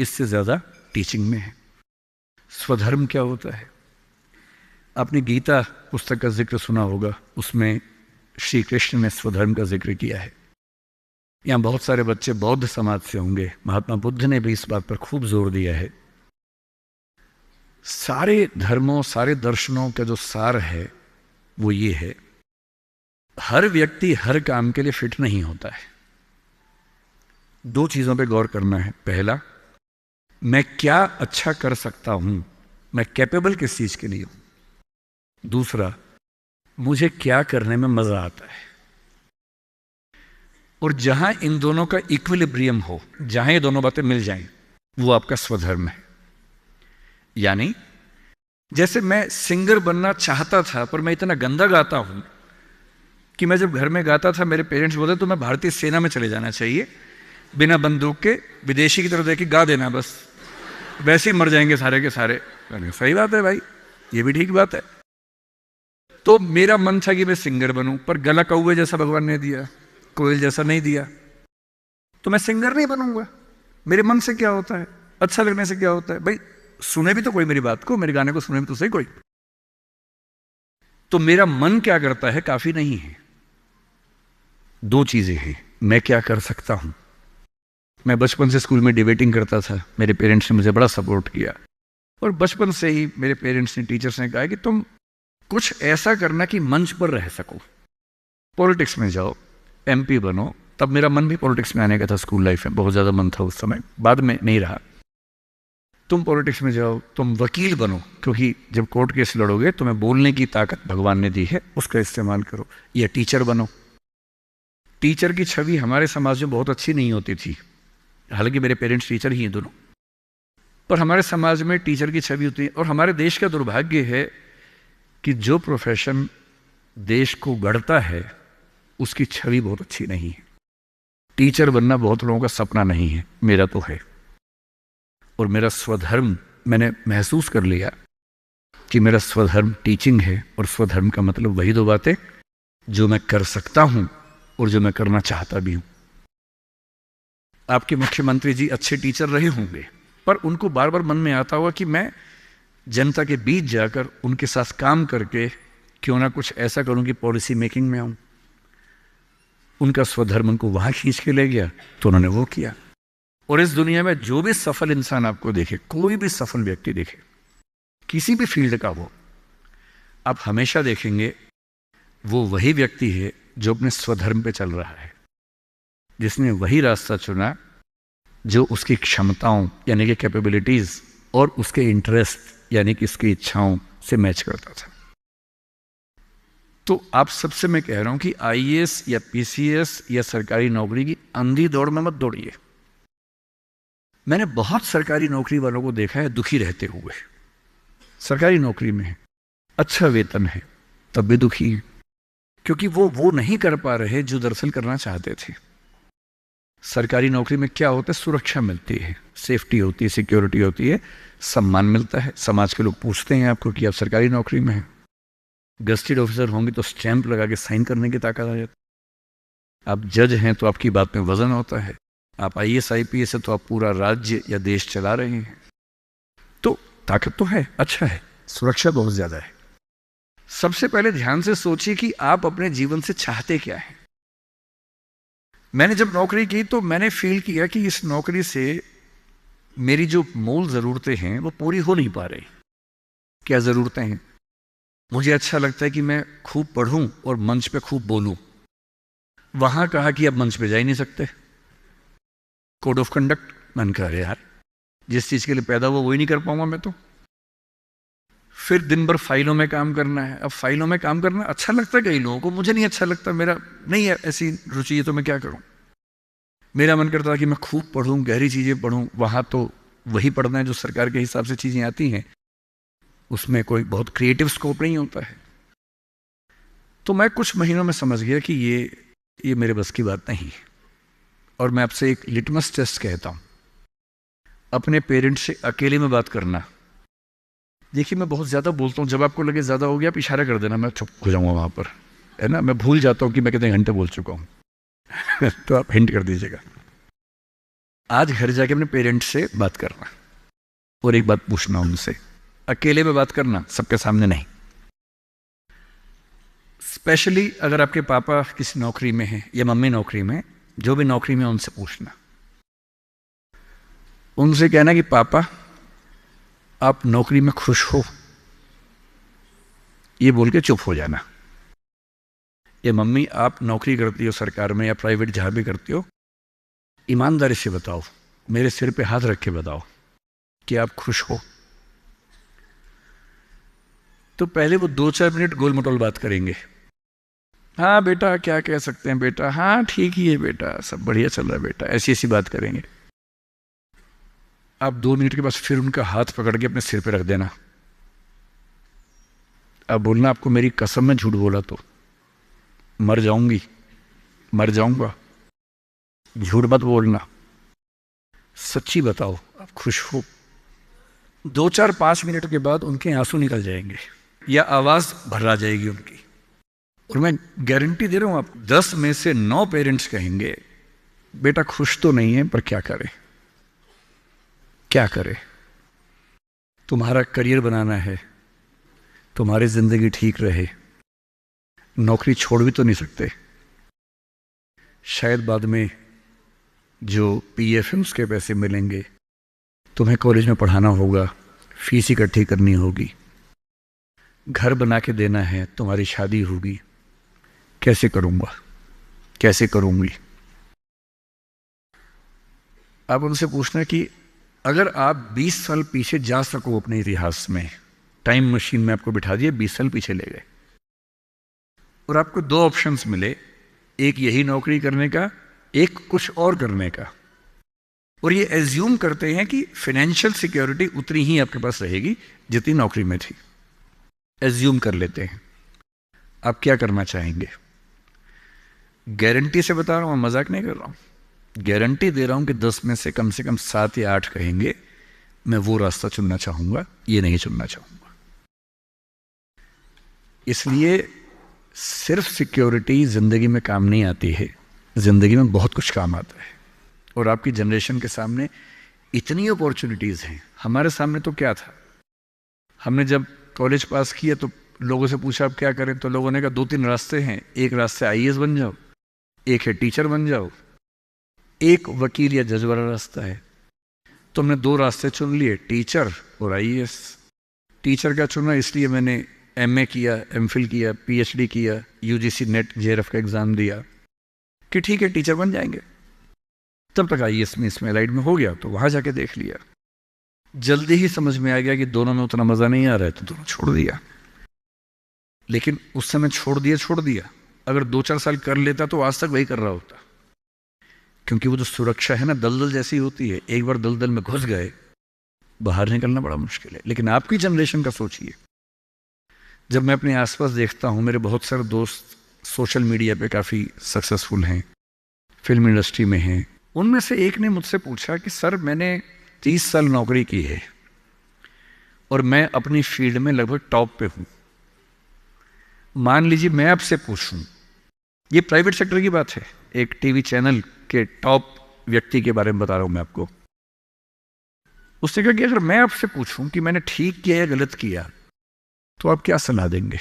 इससे ज़्यादा टीचिंग में है। स्वधर्म क्या होता है? आपने गीता पुस्तक का जिक्र सुना होगा, उसमें श्री कृष्ण ने स्वधर्म का जिक्र किया है। यहाँ बहुत सारे बच्चे बौद्ध समाज से होंगे, महात्मा बुद्ध ने भी इस बात पर खूब जोर दिया है। सारे धर्मों, सारे दर्शनों का जो सार है वो ये है, हर व्यक्ति हर काम के लिए फिट नहीं होता है। दो चीजों पे गौर करना है। पहला, मैं क्या अच्छा कर सकता हूं, मैं कैपेबल किस चीज के लिए हूं। दूसरा, मुझे क्या करने में मजा आता है। और जहां इन दोनों का इक्विलिब्रियम हो, जहां ये दोनों बातें मिल जाएं, वो आपका स्वधर्म है। यानी जैसे मैं सिंगर बनना चाहता था, पर मैं इतना गंदा गाता हूं कि मैं जब घर में गाता था मेरे पेरेंट्स बोलते तो मैं भारतीय सेना में चले जाना चाहिए, बिना बंदूक के विदेशी की तरह देख के गा देना, बस वैसे ही मर जाएंगे सारे के सारे। सही बात है भाई, ये भी ठीक बात है। तो मेरा मन था कि मैं सिंगर बनूं, पर गला कौवे जैसा भगवान ने दिया, कोयल जैसा नहीं दिया, तो मैं सिंगर नहीं बनूंगा। मेरे मन से क्या होता है, अच्छा लगने से क्या होता है भाई, सुने भी तो कोई मेरी बात को, मेरे गाने को सुने भी तो सही कोई। तो मेरा मन क्या करता है काफी नहीं है। दो चीजें हैं, मैं क्या कर सकता हूं। मैं बचपन से स्कूल में डिबेटिंग करता था, मेरे पेरेंट्स ने मुझे बड़ा सपोर्ट किया, और बचपन से ही मेरे पेरेंट्स ने, टीचर्स ने कहा कि तुम कुछ ऐसा करना कि मंच पर रह सको, पॉलिटिक्स में जाओ, एमपी बनो। तब मेरा मन भी पॉलिटिक्स में आने का था, स्कूल लाइफ में बहुत ज़्यादा मन था उस समय, बाद में नहीं रहा। तुम पॉलिटिक्स में जाओ, तुम वकील बनो, क्योंकि जब कोर्ट केस लड़ोगे तुम्हें बोलने की ताकत भगवान ने दी है, उसका इस्तेमाल करो। या टीचर बनो। टीचर की छवि हमारे समाज में बहुत अच्छी नहीं होती थी, हालांकि मेरे पेरेंट्स टीचर ही हैं दोनों, पर हमारे समाज में टीचर की छवि होती है। और हमारे देश का दुर्भाग्य है कि जो प्रोफेशन देश को गढ़ता है उसकी छवि बहुत अच्छी नहीं है। टीचर बनना बहुत लोगों का सपना नहीं है, मेरा तो है। और मेरा स्वधर्म, मैंने महसूस कर लिया कि मेरा स्वधर्म टीचिंग है। और स्वधर्म का मतलब वही दो बातें जो मैं कर सकता हूं और जो मैं करना चाहता भी हूं। आपके मुख्यमंत्री जी अच्छे टीचर रहे होंगे, पर उनको बार बार मन में आता होगा कि मैं जनता के बीच जाकर उनके साथ काम करके क्यों ना कुछ ऐसा करूं कि पॉलिसी मेकिंग में आऊं। उनका स्वधर्म उनको वहां खींच के ले गया, तो उन्होंने वो किया। और इस दुनिया में जो भी सफल इंसान आपको देखे, कोई भी सफल व्यक्ति देखे, किसी भी फील्ड का हो, आप हमेशा देखेंगे वो वही व्यक्ति है जो अपने स्वधर्म पे चल रहा है, जिसने वही रास्ता चुना जो उसकी क्षमताओं यानी कि कैपेबिलिटीज और उसके इंटरेस्ट यानी कि उसकी इच्छाओं से मैच करता था। तो आप सबसे मैं कह रहा हूं कि आईएएस या पीसीएस या सरकारी नौकरी की अंधी दौड़ में मत दौड़िए। मैंने बहुत सरकारी नौकरी वालों को देखा है दुखी रहते हुए। सरकारी नौकरी में अच्छा वेतन है तब भी दुखी है, क्योंकि वो नहीं कर पा रहे जो दरअसल करना चाहते थे। सरकारी नौकरी में क्या होता है, सुरक्षा मिलती है, सेफ्टी होती है, सिक्योरिटी होती है, सम्मान मिलता है, समाज के लोग पूछते हैं आपको कि आप सरकारी नौकरी में हैं। गस्टेड ऑफिसर होंगे तो स्टैंप लगा के साइन करने की ताकत आ जाती है। आप जज हैं तो आपकी बात में वजन होता है। आप आईएएस आईपीएस है तो आप पूरा राज्य या देश चला रहे हैं। तो ताकत तो है, अच्छा है, सुरक्षा बहुत ज्यादा है। सबसे पहले ध्यान से सोचिए कि आप अपने जीवन से चाहते क्या है। मैंने जब नौकरी की तो मैंने फील किया कि इस नौकरी से मेरी जो मूल ज़रूरतें हैं वो पूरी हो नहीं पा रही। क्या ज़रूरतें हैं? मुझे अच्छा लगता है कि मैं खूब पढ़ूं और मंच पे खूब बोलूं। वहां कहा कि अब मंच पे जा ही नहीं सकते, कोड ऑफ कंडक्ट। मैंने कहा यार, जिस चीज़ के लिए पैदा हुआ वही नहीं कर पाऊंगा मैं तो। फिर दिन भर फाइलों में काम करना है। अब फाइलों में काम करना अच्छा लगता है कई लोगों को, मुझे नहीं अच्छा लगता, मेरा नहीं है ऐसी रुचि है, तो मैं क्या करूं। मेरा मन करता था कि मैं खूब पढ़ूं, गहरी चीज़ें पढ़ूं। वहां तो वही पढ़ना है जो सरकार के हिसाब से चीज़ें आती हैं, उसमें कोई बहुत क्रिएटिव स्कोप नहीं होता है। तो मैं कुछ महीनों में समझ गया कि ये मेरे बस की बात नहीं है। और मैं आपसे एक लिटमस टेस्ट कहता हूं, अपने पेरेंट्स से अकेले में बात करना। देखिए मैं बहुत ज़्यादा बोलता हूँ, जब आपको लगे ज़्यादा हो गया आप इशारा कर देना, मैं चुप हो जाऊँगा वहाँ पर, है ना। मैं भूल जाता हूँ कि मैं कितने घंटे बोल चुका हूँ तो आप हिंट कर दीजिएगा। आज घर जाके अपने पेरेंट्स से बात करना और एक बात पूछना उनसे, अकेले में बात करना, सबके सामने नहीं। स्पेशली अगर आपके पापा किसी नौकरी में हैं या मम्मी नौकरी में, जो भी नौकरी में, उनसे पूछना, उनसे कहना कि पापा आप नौकरी में खुश हो, ये बोल के चुप हो जाना। ये मम्मी आप नौकरी करती हो सरकार में या प्राइवेट जहां भी करती हो, ईमानदारी से बताओ, मेरे सिर पे हाथ रख के बताओ कि आप खुश हो। तो पहले वो 2-4 मिनट गोल मटोल बात करेंगे। हाँ बेटा क्या कह सकते हैं बेटा, हाँ ठीक ही है बेटा, सब बढ़िया चल रहा है बेटा, ऐसी ऐसी बात करेंगे। आप 2 मिनट के बाद फिर उनका हाथ पकड़ के अपने सिर पे रख देना। अब बोलना, आपको मेरी कसम में झूठ बोला तो मर जाऊंगी, मर जाऊंगा। झूठ मत बोलना, सच्ची बताओ आप खुश हो। 2-4-5 मिनट के बाद उनके आंसू निकल जाएंगे या आवाज भर आ जाएगी उनकी। और मैं गारंटी दे रहा हूं आपको, 10 में से 9 पेरेंट्स कहेंगे बेटा खुश तो नहीं है पर क्या करे, क्या करे। तुम्हारा करियर बनाना है, तुम्हारी जिंदगी ठीक रहे, नौकरी छोड़ भी तो नहीं सकते। शायद बाद में जो पीएफ है उसके पैसे मिलेंगे, तुम्हें कॉलेज में पढ़ाना होगा, फीस इकट्ठी करनी होगी, घर बना के देना है, तुम्हारी शादी होगी, कैसे करूंगा, कैसे करूंगी। आप उनसे पूछना कि अगर आप 20 साल पीछे जा सको अपने इतिहास में, टाइम मशीन में आपको बिठा दिए, 20 साल पीछे ले गए और आपको 2 ऑप्शंस मिले, एक यही नौकरी करने का, एक कुछ और करने का, और ये एज्यूम करते हैं कि फाइनेंशियल सिक्योरिटी उतनी ही आपके पास रहेगी जितनी नौकरी में थी, एज्यूम कर लेते हैं। आप क्या करना चाहेंगे? गारंटी से बता रहा हूं, मजाक नहीं कर रहा हूं, गारंटी दे रहा हूं कि 10 में से कम 7 या 8 कहेंगे मैं वो रास्ता चुनना चाहूंगा, ये नहीं चुनना चाहूंगा। इसलिए सिर्फ सिक्योरिटी जिंदगी में काम नहीं आती है, जिंदगी में बहुत कुछ काम आता है। और आपकी जनरेशन के सामने इतनी अपॉर्चुनिटीज हैं। हमारे सामने तो क्या था, हमने जब कॉलेज पास किया तो लोगों से पूछा आप क्या करें, तो लोगों ने कहा 2-3 रास्ते हैं, एक रास्ते आईएएस बन जाओ, एक है टीचर बन जाओ, एक वकील या जज वाला रास्ता है। तो हमने 2 रास्ते चुन लिए, टीचर और आईएएस। टीचर का चुना इसलिए मैंने एमए किया, एमफिल किया, पीएचडी किया, यूजीसी नेट जेआरएफ का एग्जाम दिया कि ठीक है टीचर बन जाएंगे। तब तक आईएएस में इसमें एलाइड में हो गया तो वहां जाके देख लिया। जल्दी ही समझ में आ गया कि दोनों में उतना मजा नहीं आ रहा है तो दोनों छोड़ दिया। लेकिन उस समय छोड़ दिया, अगर 2-4 साल कर लेता तो आज तक वही कर रहा होता। क्योंकि वो जो सुरक्षा है ना, दलदल जैसी होती है, एक बार दलदल में घुस गए बाहर निकलना बड़ा मुश्किल है। लेकिन आपकी जनरेशन का सोचिए, जब मैं अपने आसपास देखता हूं, मेरे बहुत सारे दोस्त सोशल मीडिया पे काफ़ी सक्सेसफुल हैं, फिल्म इंडस्ट्री में हैं। उनमें से एक ने मुझसे पूछा कि सर मैंने 30 साल नौकरी की है और मैं अपनी फील्ड में लगभग टॉप पे हूं। मान लीजिए मैं आपसे पूछूं, ये प्राइवेट सेक्टर की बात है, एक टीवी चैनल के टॉप व्यक्ति के बारे में बता रहा हूं मैं आपको। उसने कहा कि अगर मैं आपसे पूछूं कि मैंने ठीक किया या गलत किया तो आप क्या सलाह देंगे?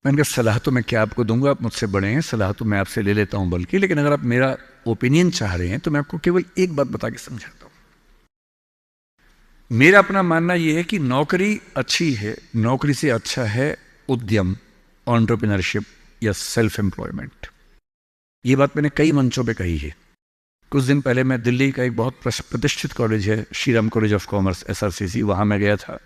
मैंने कहा सलाह तो मैं क्या आपको दूंगा, आप मुझसे बड़े हैं, सलाह तो मैं आपसे ले लेता हूं बल्कि, लेकिन अगर आप मेरा ओपिनियन चाह रहे हैं तो मैं आपको केवल एक बात बता के समझाता हूं। मेरा अपना मानना यह है कि नौकरी अच्छी है, नौकरी से अच्छा है उद्यम, एंटरप्रेन्योरशिप या सेल्फ एम्प्लॉयमेंट। ये बात मैंने कई मंचों पे कही है। कुछ दिन पहले मैं दिल्ली का एक बहुत प्रतिष्ठित कॉलेज है, Shriram college of commerce, SRCC, वहां मैं गया था।